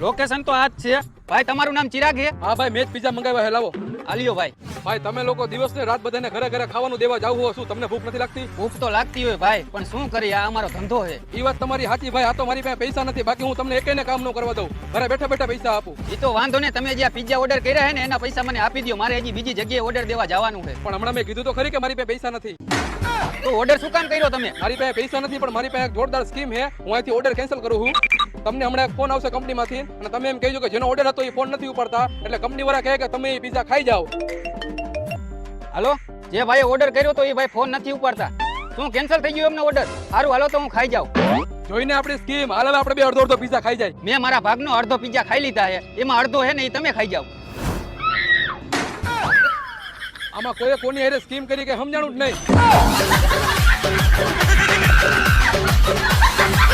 Location તો આ જ છે ભાઈ. તમારું નામ ચિરાગ છે? હા ભાઈ, મેં જ પિઝા મંગાવ્યા હે, લાવો. આલ્યો ભાઈ. ભાઈ તમે લોકો દિવસ ને રાત બધાને ઘરે ઘરે ખાવાનું દેવા જાવ હો, શું તમને ભૂખ નથી લાગતી? ભૂખ તો લાગતી હોય ભાઈ, પણ શું કરીએ, આ અમારો ધંધો છે. એ વાત તમારી સાચી ભાઈ, આ તો મારી પાસે પૈસા નથી, બાકી હું તમને એકેયને કામ ન કરવા દઉં, ઘરે બેઠા બેઠા પૈસા આપું. એ તો વાંધો ને, તમે જે આ પિઝા ઓર્ડર કર્યા છે ને એના પૈસા મને આપી દો, મારે હજી બીજી જગ્યાએ ઓર્ડર દેવા જવાનું છે. પણ હમણાં મેં કીધું તો ખરી કે મારી પાસે પૈસા નથી. તો ઓર્ડર શું કામ કર્યો તમે? મારી પાસે પૈસા નથી, પણ મારી પાસે એક જોરદાર સ્કીમ છે, હું અહીંથી ઓર્ડર કેન્સલ કરું છું. તમને હમણાં એક ફોન આવશે કંપનીમાંથી અને તમે એમ કહેજો કે જેનો ઓર્ડર હતો એ ફોન નથી ઉપાડતા, એટલે કંપની વાળા કહે કે તમે એ પિઝા ખાઈ જાઓ. હાલો, જે ભાઈ ઓર્ડર કર્યો તો એ ભાઈ ફોન નથી ઉપાડતા. શું કેન્સલ થઈ ગયો એમનો ઓર્ડર? સારું હાલો તો હું ખાઈ જાઉં. જોઈને આપણી સ્કીમ, હાલ હવે આપણે બે અડધો અડધો પિઝા ખાઈ જાય. મેં મારા ભાગનો અડધો પિઝા ખાઈ લીધા છે, એમાં અડધો છે ને એ તમે ખાઈ જાઓ. આમાં કોઈ કોની હારે સ્કીમ કરી કે સમજાણું જ નહીં.